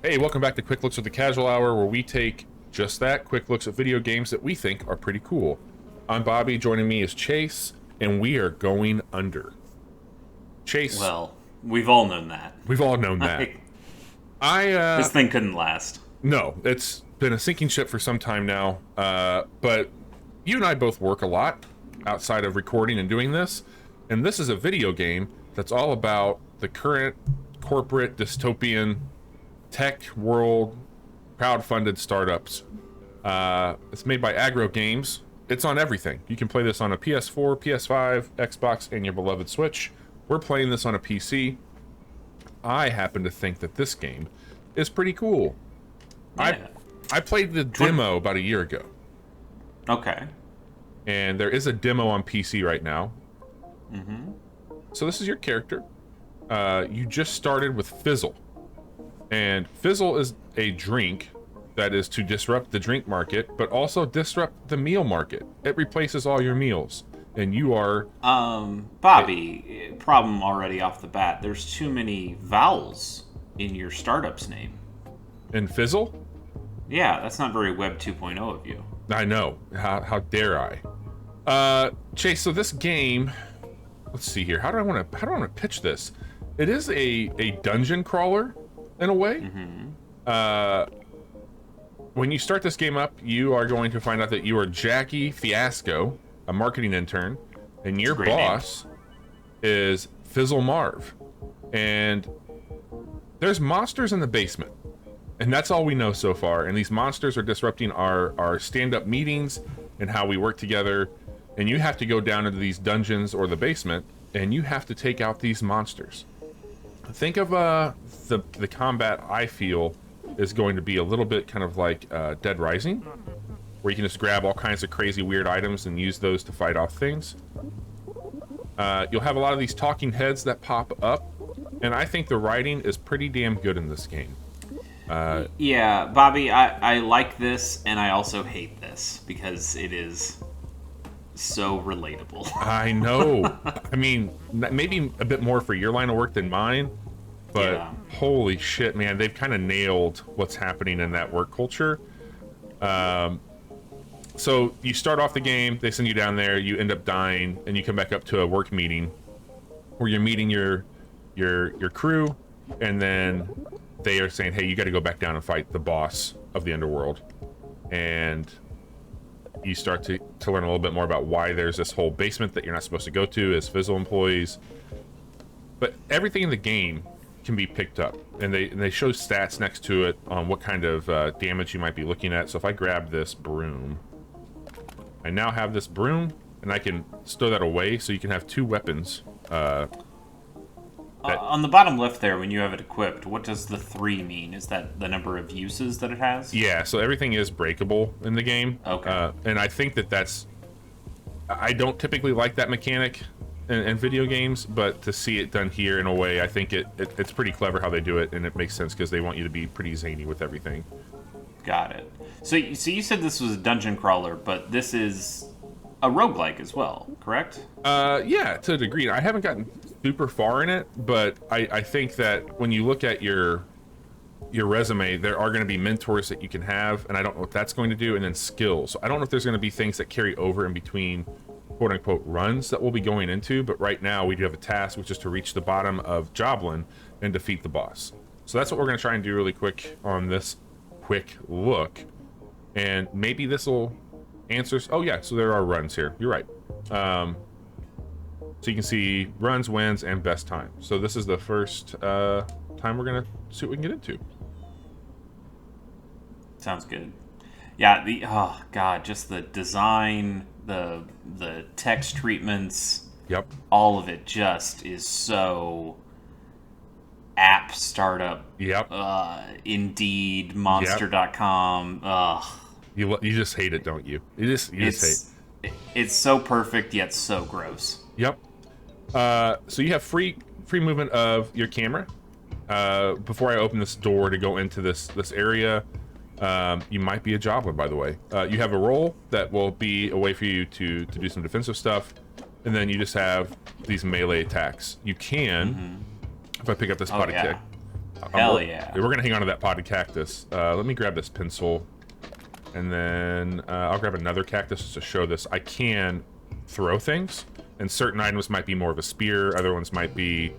Hey, welcome back to Quick Looks at the Casual Hour, where we take just that, quick looks at video games that we think are pretty cool. I'm Bobby, joining me is Chase, and we are going under. Chase, Well, we've all known that. we've all known that. This thing couldn't last. No, it's been a sinking ship for some time now, but you and I both work a lot outside of recording and doing this, and this is a video game that's all about the current corporate dystopian tech world crowdfunded startups. It's made by Aggro Games. It's on everything. You can play this on a PS4, PS5, Xbox, and your beloved Switch. We're playing this on a PC. I happen to think that this game is pretty cool. Yeah. I played the demo about a year ago. Okay. And there is a demo on PC right now. Mm-hmm. So this is your character. You just started with Fizzle. And Fizzle is a drink that is to disrupt the drink market, but also disrupt the meal market. It replaces all your meals. And you are... Bobby, problem already off the bat. There's too many vowels in your startup's name. in Fizzle? Yeah, that's not very Web 2.0 of you. I know. How dare I? Chase, so this game... Let's see here. How do I want to pitch this? It is a dungeon crawler, in a way. Mm-hmm. When you start this game up, you are going to find out that you are Jackie Fiasco, a marketing intern, and your boss is Fizzle Marv. And there's monsters in the basement, and that's all we know so far. And these monsters are disrupting our stand-up meetings and how we work together. And you have to go down into these dungeons or the basement, and you have to take out these monsters. Think of the combat I feel is going to be a little bit kind of like Dead Rising, where you can just grab all kinds of crazy weird items and use those to fight off things. You'll have a lot of these talking heads that pop up, and I think the writing is pretty damn good in this game. Yeah, Bobby, I like this, and I also hate this, because it is so relatable. I know. I mean, maybe a bit more for your line of work than mine, but yeah. Holy shit, man, they've kind of nailed what's happening in that work culture. So you start off the game, they send you down there, you end up dying, and you come back up to a work meeting where you're meeting your crew, and then they are saying, hey, you got to go back down and fight the boss of the underworld. And you start to learn a little bit more about why there's this whole basement that you're not supposed to go to as Fizzle employees. But everything in the game can be picked up, and they show stats next to it on what kind of damage you might be looking at. So if I grab this broom, I now have this broom, and I can stow that away, so you can have two weapons. On the bottom left there, when you have it equipped, what does the 3 mean? Is that the number of uses that it has? Yeah, so everything is breakable in the game. Okay. And I think that's... I don't typically like that mechanic in video games, but to see it done here in a way, I think it's pretty clever how they do it, and it makes sense because they want you to be pretty zany with everything. Got it. So you said this was a dungeon crawler, but this is a roguelike as well, correct? Yeah, to a degree. I haven't gotten super far in it, but I think that when you look at your resume, there are going to be mentors that you can have, and I don't know what that's going to do, and then skills. So I don't know if there's going to be things that carry over in between quote-unquote runs that we'll be going into, but right now we do have a task, which is to reach the bottom of Joblin and defeat the boss. So that's what we're going to try and do really quick on this quick look, and maybe this will answer... Oh yeah, so there are runs here. You're right. So you can see runs, wins, and best time. So this is the first time we're gonna see what we can get into. Sounds good. Yeah, oh god, just the design, the text treatments. Yep. All of it just is so app startup. Yep. Indeed, Monster.com. Ugh. You just hate it, don't you? You just hate. It's so perfect yet so gross. Yep. So you have free movement of your camera. Before I open this door to go into this area, you might be a Joblin, by the way. You have a roll that will be a way for you to do some defensive stuff, and then you just have these melee attacks. You can, if I pick up this potty kick, Hell yeah. We're gonna hang on to that potted cactus. Let me grab this pencil, and then I'll grab another cactus just to show this. I can throw things, and certain items might be more of a spear, other ones might be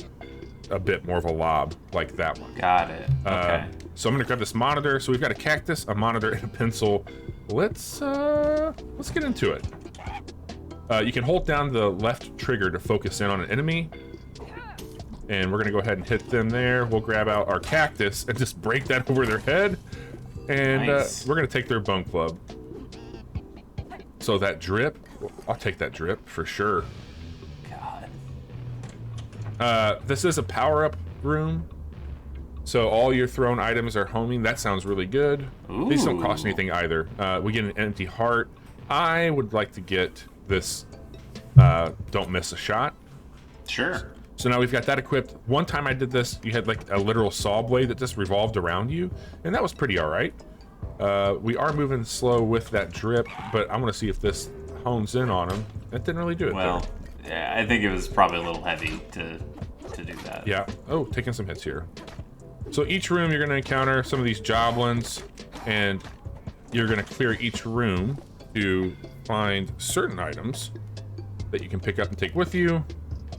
a bit more of a lob, like that one. Got it. Okay. So I'm gonna grab this monitor. So we've got a cactus, a monitor, and a pencil. Let's get into it. You can hold down the left trigger to focus in on an enemy. And we're gonna go ahead and hit them there. We'll grab out our cactus and just break that over their head. And Nice. we're gonna take their bone club. So that drip, I'll take that drip for sure. God. This is a power-up room. So all your thrown items are homing. That sounds really good. Ooh. These don't cost anything either. We get an empty heart. I would like to get this don't miss a shot. Sure. So now we've got that equipped. One time I did this, you had like a literal saw blade that just revolved around you, and that was pretty all right. We are moving slow with that drip, but I want to see if this hones in on him. That didn't really do it. Well, yeah, I think it was probably a little heavy to do that. Yeah. Oh, taking some hits here. So each room you're going to encounter some of these joblins, and you're going to clear each room to find certain items that you can pick up and take with you.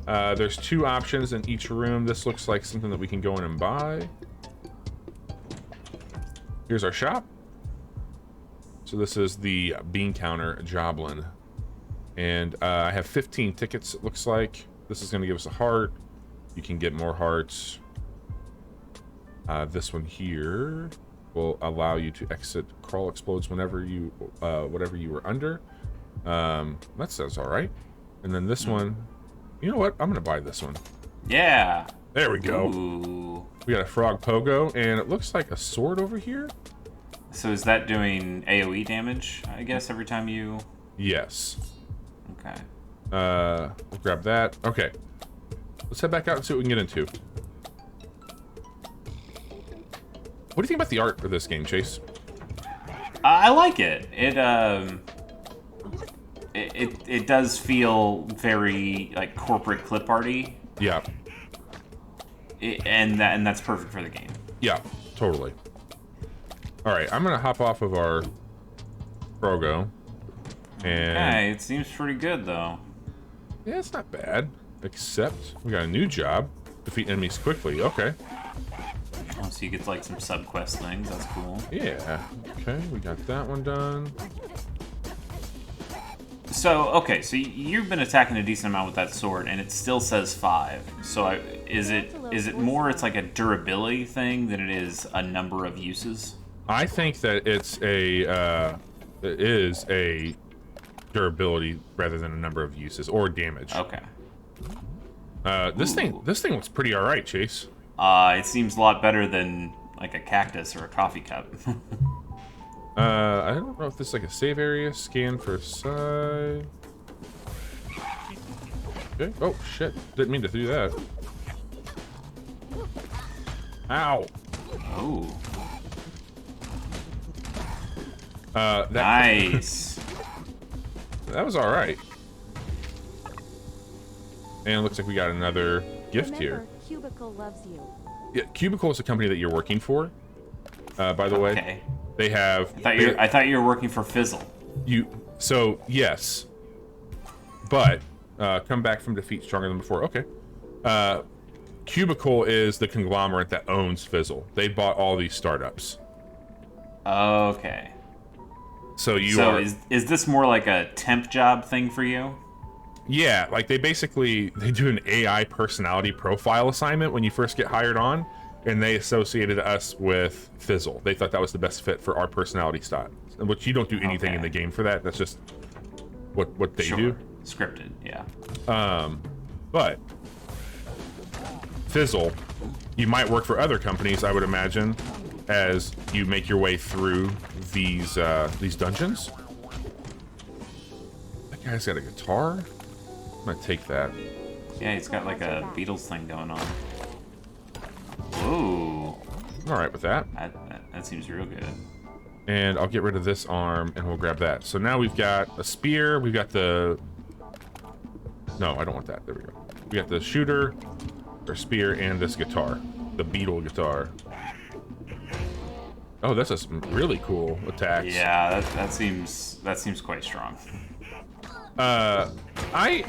There's 2 options in each room. This looks like something that we can go in and buy. Here's our shop. So this is the bean counter joblin. And I have 15 tickets, it looks like. This is going to give us a heart. You can get more hearts. This one here will allow you to exit crawl explodes whenever you whatever you were under. That sounds all right. And then this one, you know what? I'm gonna buy this one. Yeah. There we go. Ooh. We got a frog pogo, and it looks like a sword over here. So is that doing AoE damage, I guess, every time you... Yes. Okay. We'll grab that. Okay. Let's head back out and see what we can get into. What do you think about the art for this game, Chase? I like it. It does feel very like corporate clip arty. Yeah. And that's perfect for the game. Yeah, totally. All right, I'm gonna hop off of our Frogo, and Hey, it seems pretty good though. yeah, it's not bad. Except we got a new job: defeat enemies quickly. Okay. Oh, so you get like some sub-quest things. That's cool. Yeah. Okay, we got that one done. So, okay, so you've been attacking a decent amount with that sword, and it still says 5. So, is it more? It's like a durability thing than it is a number of uses. I think that it is a durability rather than a number of uses or damage. Okay. This thing looks pretty all right, Chase. It seems a lot better than like a cactus or a coffee cup. I don't know if this is like a save area. Scan for side. Okay. Oh shit! Didn't mean to do that. Ow. Oh. Nice. Nice. That was all right. And it looks like we got another gift here. Cubicle loves you. Yeah, Cubicle is a company that you're working for. By the way, Okay. they have. I thought you were working for Fizzle. So yes, but come back from defeat stronger than before. Okay. Cubicle is the conglomerate that owns Fizzle. They bought all these startups. Okay. So is this more like a temp job thing for you? Yeah, like they do an AI personality profile assignment when you first get hired on, and they associated us with Fizzle. They thought that was the best fit for our personality style. Which you don't do anything in the game for that. That's just what they do. Scripted, yeah. But Fizzle, you might work for other companies, I would imagine, as you make your way through these dungeons. That guy's got a guitar. I'm gonna take that. Yeah, he's got like a Beatles thing going on. Ooh. I'm all right with that. That seems real good. And I'll get rid of this arm, and we'll grab that. So now we've got a spear. We've got the... No, I don't want that. There we go. We got the shooter, or spear, and this guitar. the beetle guitar. Oh, that's some really cool attacks. Yeah, that seems quite strong. I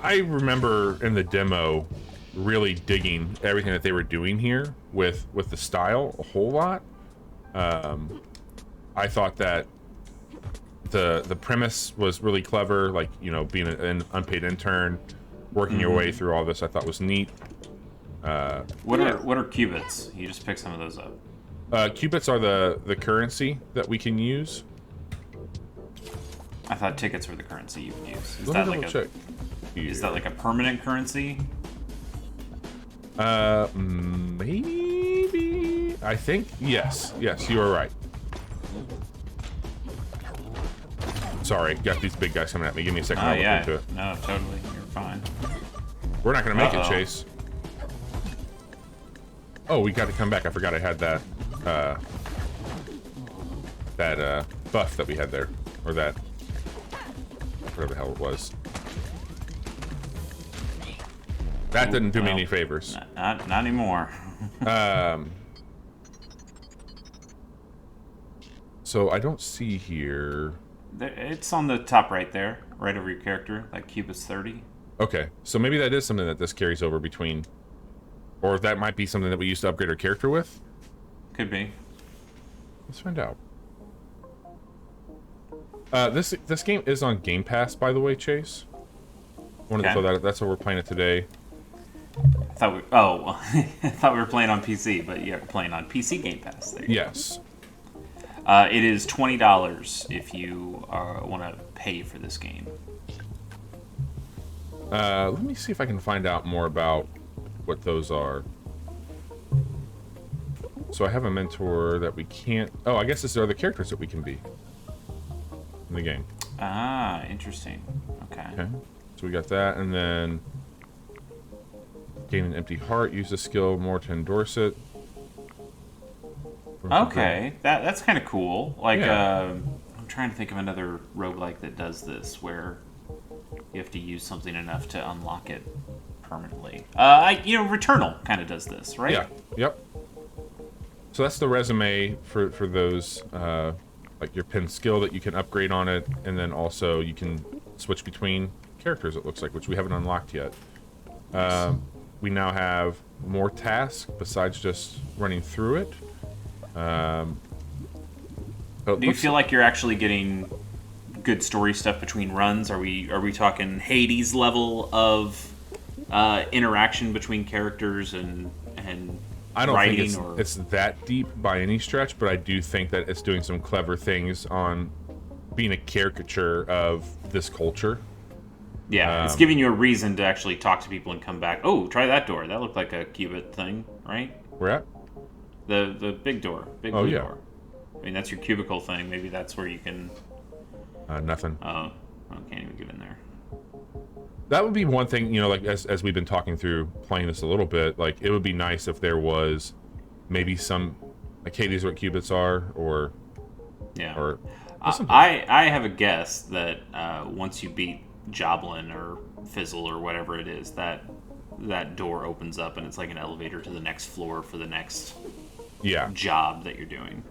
remember in the demo really digging everything that they were doing here with the style a whole lot. I thought that the premise was really clever, like, you know, being an unpaid intern, working your way through all this, I thought was neat. What are qubits? You just pick some of those up. Qubits are the currency that we can use. I thought tickets were the currency you would use. Let me double check. Is that like a permanent currency? Maybe. I think yes. Yes, you are right. Sorry, got these big guys coming at me. Give me a second. I'll look into it. No, totally. You're fine. We're not gonna make it, Chase. Oh, we got to come back. I forgot I had that buff that we had there, or that whatever the hell it was. That didn't do me any favors. Not anymore. So I don't see here. It's on the top right there, right over your character, like Cubit's 30. Okay, so maybe that is something that this carries over between, or that might be something that we used to upgrade our character with. Could be. Let's find out. This game is on Game Pass, by the way, Chase. Wanted to throw that. That's why we're playing it today. I thought I thought we were playing on PC, but yeah, we're playing on PC Game Pass. There you yes. go. It is $20 if you want to pay for this game. Let me see if I can find out more about what those are. So I have a mentor that we can't... Oh, I guess these are the characters that we can be in the game. Ah, interesting. Okay. So we got that, and then gain an empty heart. Use the skill more to endorse it. Okay, that's kind of cool. Like, Yeah. I'm trying to think of another roguelike that does this, where you have to use something enough to unlock it permanently. Returnal kind of does this, right? Yeah. Yep. So that's the resume for those, like your pin skill that you can upgrade on it, and then also you can switch between characters, it looks like, which we haven't unlocked yet. We now have more tasks besides just running through it. Do you feel like you're actually getting good story stuff between runs? Are we talking Hades level of interaction between characters and I don't writing, think it's that deep by any stretch, but I do think that it's doing some clever things on being a caricature of this culture. Yeah, it's giving you a reason to actually talk to people and come back. Oh, try that door. That looked like a qubit thing, right? Where at? The big door. Big blue door. I mean, that's your cubicle thing. Maybe that's where you can... Nothing. Oh, I can't even get in there. That would be one thing, you know, like as we've been talking through playing this a little bit, like it would be nice if there was maybe some, like, hey, these are what qubits are, or... Yeah. Or I have a guess that once you beat Joblin or Fizzle or whatever it is, that door opens up and it's like an elevator to the next floor for the next job that you're doing.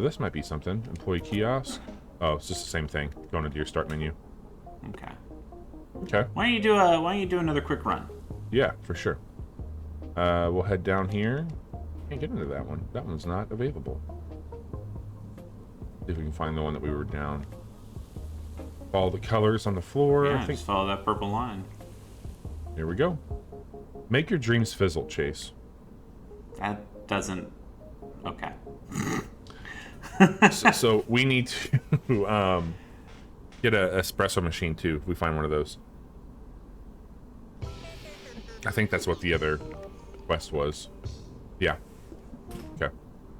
This might be something. Employee kiosk. Oh, it's just the same thing. Going into your start menu. Okay. Okay. Why don't you do another quick run? Yeah, for sure. We'll head down here. Can't get into that one. That one's not available. See if we can find the one that we were down. Follow the colors on the floor. Yeah, I think. Just follow that purple line. Here we go. Make your dreams fizzle, Chase. That doesn't... Okay. so we need to get an espresso machine too, if we find one of those. I think that's what the other quest was. Yeah. Okay.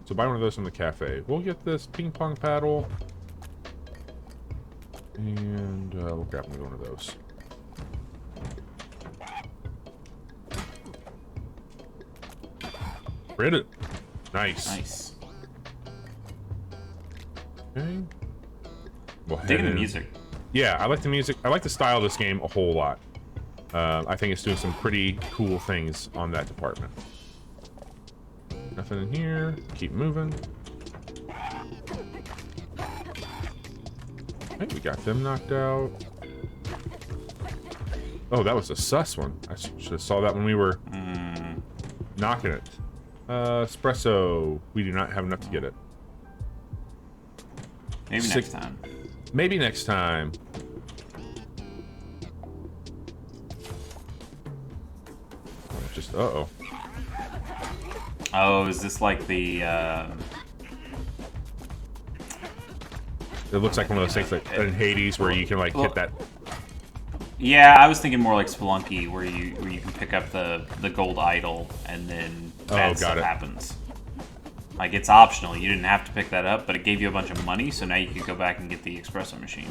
So buy one of those from the cafe. We'll get this ping pong paddle. And we'll grab one of those. Read it. Nice. Okay. We'll Digging the music. Yeah, I like the music. I like the style of this game a whole lot. I think it's doing some pretty cool things on that department. Nothing in here. Keep moving. I think we got them knocked out. Oh, that was a sus one. I should have saw that when we were knocking it. Espresso. We do not have enough to get it. Maybe next time. Maybe next time. Oh, just uh-oh. Oh, is this like the It looks like one of those things like in Hades where you can like hit that. Yeah, I was thinking more like Spelunky, where you can pick up the gold idol and then bad stuff happens. Like, it's optional. You didn't have to pick that up, but it gave you a bunch of money, so now you can go back and get the espresso machine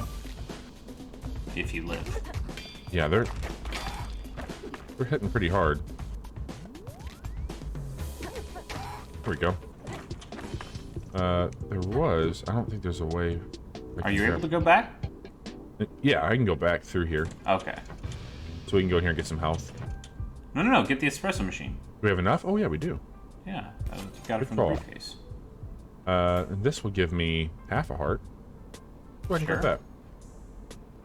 if you live. Yeah, they're hitting pretty hard. There we go. There was. I don't think there's a way. Are you able to go back? Yeah, I can go back through here. Okay. So we can go in here and get some health. No. Get the espresso machine. Do we have enough? Oh, yeah, we do. Yeah, got it from the briefcase. And this will give me half a heart. Go ahead and grab that.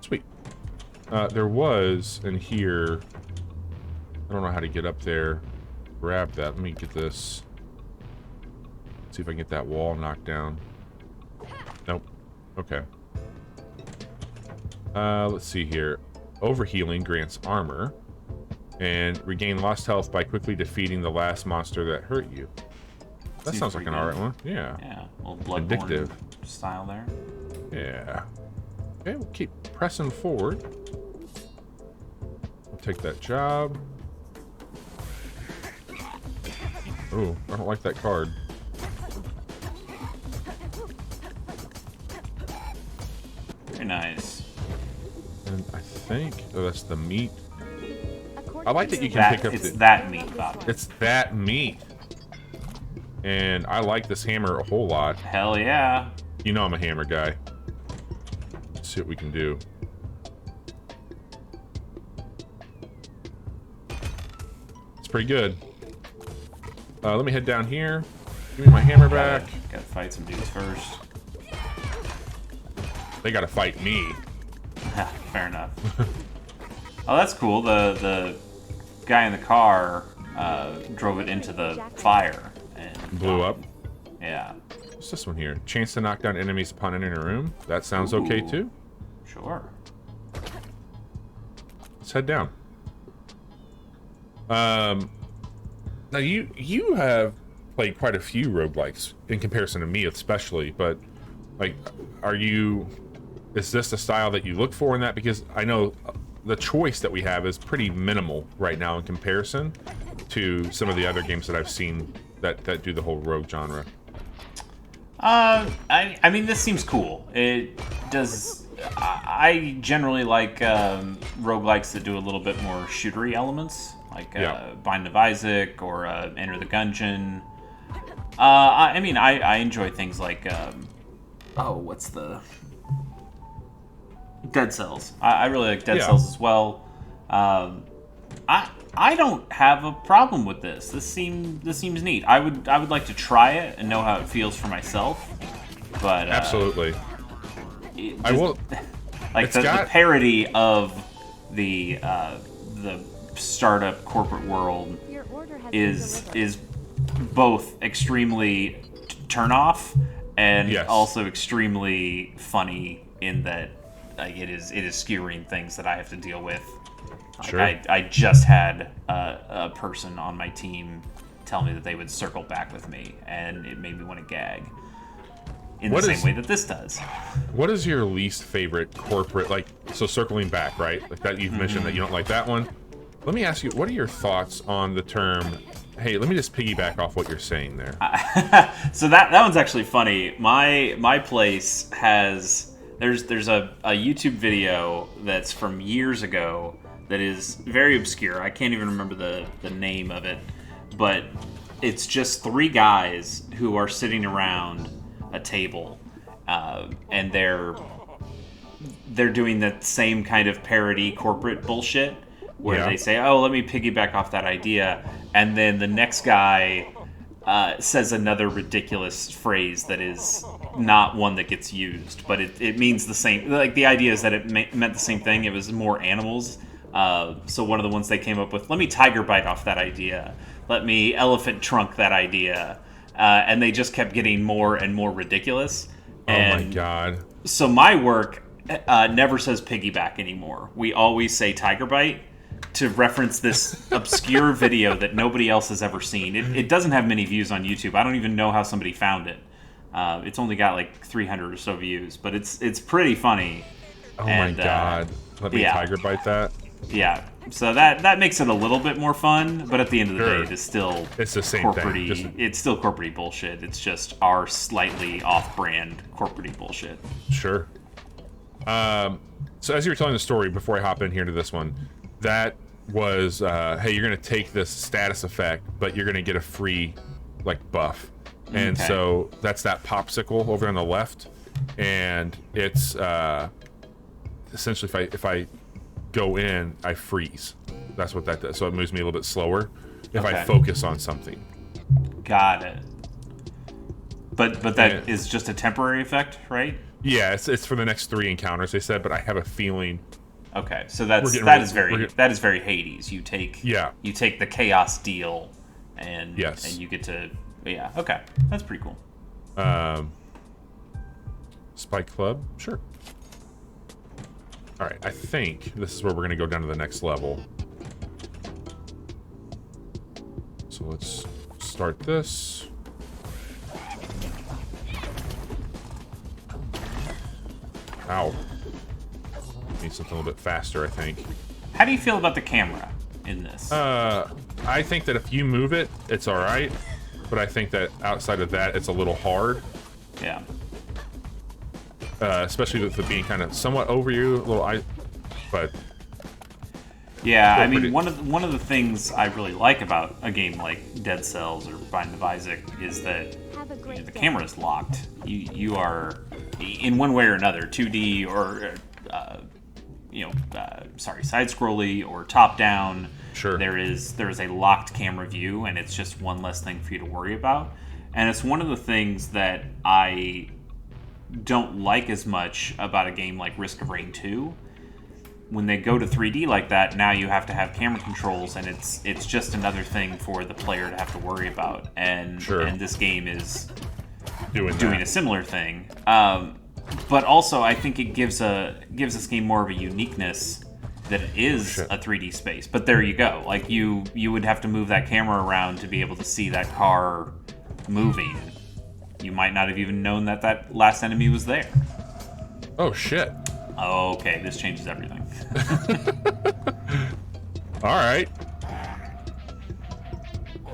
Sweet. There was in here. I don't know how to get up there. Grab that. Let me get this. See if I can get that wall knocked down. Nope. Okay. Let's see here. Overhealing grants armor. And regain lost health by quickly defeating the last monster that hurt you. That sounds like an alright one. Yeah. Yeah. A little Bloodborne style there. Yeah. Okay, we'll keep pressing forward. We'll take that job. Oh, I don't like that card. Very nice. And I think that's the meat. I like that you can pick up. It's that meat, Bob. It's that meat. And I like this hammer a whole lot. Hell yeah. You know I'm a hammer guy. Let's see what we can do. It's pretty good. Let me head down here. Give me my hammer back. Gotta fight some dudes first. They gotta fight me. Fair enough. Oh, that's cool. The guy in the car drove it into the fire and blew up. Yeah. What's this one here? Chance to knock down enemies upon entering a room. That sounds okay too. Sure. Let's head down. Now you have played quite a few roguelikes in comparison to me, especially. But like, is this the style that you look for in that? Because I know the choice that we have is pretty minimal right now in comparison to some of the other games that I've seen that do the whole rogue genre. I mean, this seems cool. It does. I generally like roguelikes that do a little bit more shootery elements, like Bind of Isaac or Enter the Gungeon. I mean, I enjoy things like what's the Dead Cells. I really like Dead Cells as well. I don't have a problem with this. This seems neat. I would like to try it and know how it feels for myself. But absolutely, I will. Like the parody of the startup corporate world is both extremely turn off and also extremely funny in that it is skewering things that I have to deal with. Sure. I just had a person on my team tell me that they would circle back with me, and it made me want to gag. In the same way that this does. What is your least favorite corporate, so circling back, right? Like that you've mentioned that you don't like that one. Let me ask you, what are your thoughts on the term, hey, let me just piggyback off what you're saying there. So that one's actually funny. My place has, there's a YouTube video that's from years ago that is very obscure. I can't even remember the name of it, but it's just three guys who are sitting around a table, and they're doing that same kind of parody corporate bullshit where they say, oh, let me piggyback off that idea, and then the next guy says another ridiculous phrase that is not one that gets used, but it means the same. Like, the idea is that it meant the same thing. It was more animals. So one of the ones they came up with, let me tiger bite off that idea. Let me elephant trunk that idea. And they just kept getting more and more ridiculous. And oh my god. So my work never says piggyback anymore. We always say tiger bite to reference this obscure video that nobody else has ever seen. It doesn't have many views on YouTube. I don't even know how somebody found it. It's only got like 300 or so views, but it's pretty funny. Oh my god. Let me tiger bite that. Yeah. So that makes it a little bit more fun, but at the end of the day, it's the same thing. It's still corporate bullshit. It's just our slightly off-brand corporate bullshit. Sure. So as you were telling the story before I hop in here to this one, that was, hey, you're going to take this status effect, but you're going to get a free, like, buff. And so that's that popsicle over on the left. And it's, essentially, if I go in, I freeze. That's what that does. So it moves me a little bit slower if I focus on something. Got it. But that is just a temporary effect, right? Yeah, it's for the next 3 encounters, they said, but I have a feeling. Okay, so that is very Hades. You take the chaos deal, and you get to okay, that's pretty cool. Spike Club, sure. All right, I think this is where we're gonna go down to the next level. So let's start this. Ow. Need something a little bit faster, I think. How do you feel about the camera in this? I think that if you move it, it's all right. But I think that outside of that, it's a little hard. Yeah. Especially with it being kind of somewhat over you, but. Yeah, I mean, one of the things I really like about a game like Dead Cells or Binding of Isaac is that the camera is locked. You are, in one way or another, 2D or side-scrolly or top-down. Sure. There is a locked camera view, and it's just one less thing for you to worry about. And it's one of the things that I don't like as much about a game like Risk of Rain 2. When they go to 3D like that, now you have to have camera controls, and it's just another thing for the player to have to worry about. And this game is doing a similar thing. But also, I think it gives this game more of a uniqueness that it is a 3D space. But there you go. Like, you would have to move that camera around to be able to see that car moving. You might not have even known that last enemy was there. Oh, shit. Oh, okay, this changes everything. All right.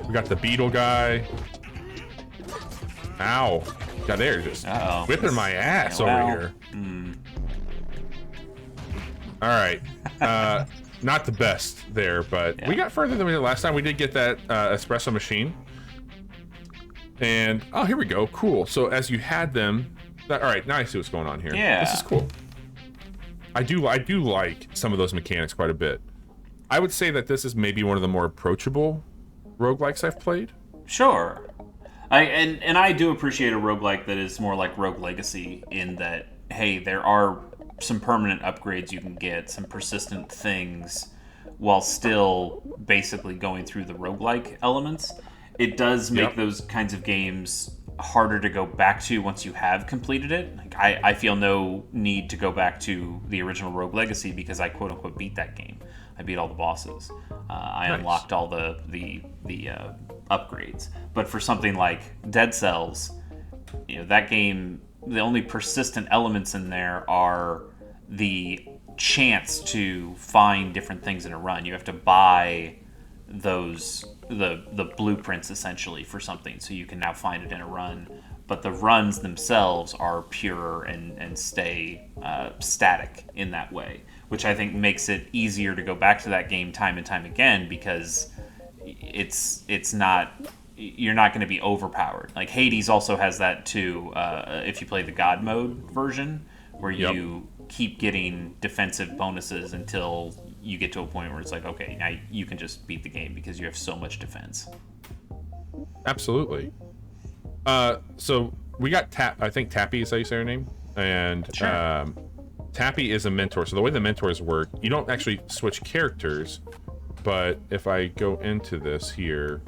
We got the beetle guy. Ow. God, they're just whipping my ass over here. All right. Not the best there, but we got further than we did last time. We did get that espresso machine. And, oh, here we go. Cool. So as you had them... all right, now I see what's going on here. Yeah. This is cool. I do like some of those mechanics quite a bit. I would say that this is maybe one of the more approachable roguelikes I've played. Sure. I do appreciate a roguelike that is more like Rogue Legacy in that, hey, there are some permanent upgrades you can get, some persistent things, while still basically going through the roguelike elements. It does make those kinds of games harder to go back to once you have completed it. Like, I feel no need to go back to the original Rogue Legacy because I quote unquote beat that game. I beat all the bosses. I unlocked all the upgrades. But for something like Dead Cells, that game, the only persistent elements in there are the chance to find different things in a run. You have to buy the blueprints essentially for something, so you can now find it in a run. But the runs themselves are pure and stay static in that way, which I think makes it easier to go back to that game time and time again because it's not, you're not going to be overpowered. Like Hades also has that too. If you play the God mode version, where you keep getting defensive bonuses until you get to a point where it's like, okay, now you can just beat the game because you have so much defense. Absolutely. So we got I think Tappy is how you say her name, and Sure. Tappy is a mentor. So the way the mentors work, you don't actually switch characters, but if I go into this here,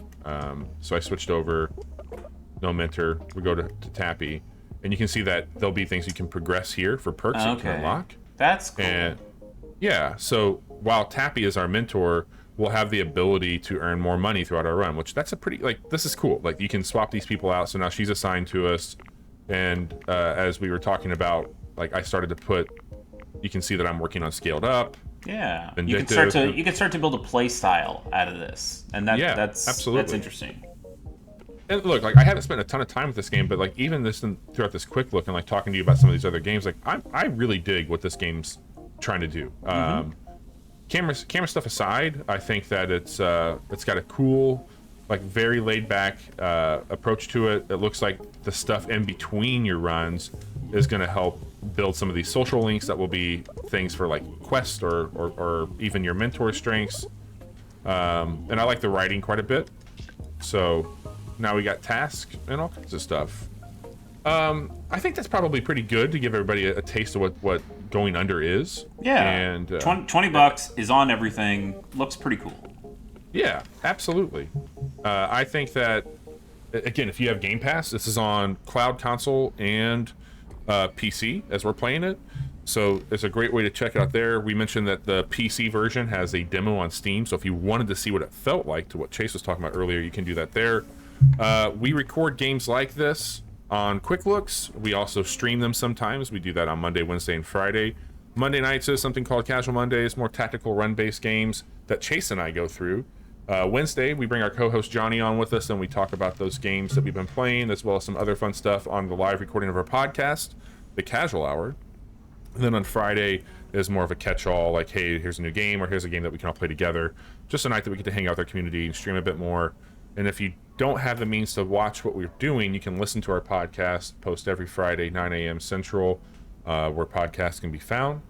so I switched over, no mentor, we go to Tappy, and you can see that there'll be things you can progress here for perks that you can Okay. unlock. That's cool. And yeah, so while Tappy is our mentor, we'll have the ability to earn more money throughout our run, which that's a pretty, like, this is cool. Like, you can swap these people out, so now she's assigned to us, and as we were talking about, like, I started to put, you can see that I'm working on Scaled Up. Yeah. Vindictive. You can start to build a play style out of this. And Yeah, that's absolutely. interesting. And look, like, I haven't spent a ton of time with this game, but like even this throughout this quick look and like talking to you about some of these other games, like I really dig what this game's trying to do. Camera stuff aside, I think that it's got a cool, like, very laid back approach to it. It looks like the stuff in between your runs is going to help build some of these social links that will be things for like quest or even your mentor strengths. And I like the writing quite a bit. So now we got tasks and all kinds of stuff. I think that's probably pretty good to give everybody a taste of what going under is. Yeah. And 20 $20 is on everything. Looks pretty cool. yeah, absolutely. I think that, again, if you have Game Pass, this is on cloud, console, and PC as we're playing it. So it's a great way to check it out there. We mentioned that the PC version has a demo on Steam, so if you wanted to see what it felt like, to what Chase was talking about earlier, you can do that there. We record games like this on Quick Looks. We also stream them sometimes. We do that on Monday, Wednesday, and Friday. Monday nights is something called Casual Mondays, more tactical run-based games that Chase and I go through. Wednesday, we bring our co-host Johnny on with us, and we talk about those games that we've been playing, as well as some other fun stuff on the live recording of our podcast, The Casual Hour. And then on Friday is more of a catch-all, like, hey, here's a new game, or here's a game that we can all play together. Just a night that we get to hang out with our community and stream a bit more. And if you don't have the means to watch what we're doing, you can listen to our podcast, post every Friday, 9 a.m. Central, where podcasts can be found.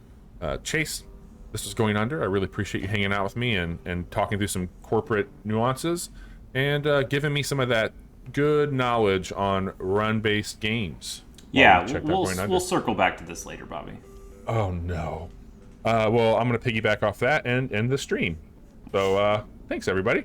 Chase, this was Going Under. I really appreciate you hanging out with me and talking through some corporate nuances and giving me some of that good knowledge on run-based games. Yeah, we'll circle back to this later, Bobby. Oh, no. Well, I'm going to piggyback off that and end the stream. So, thanks, everybody.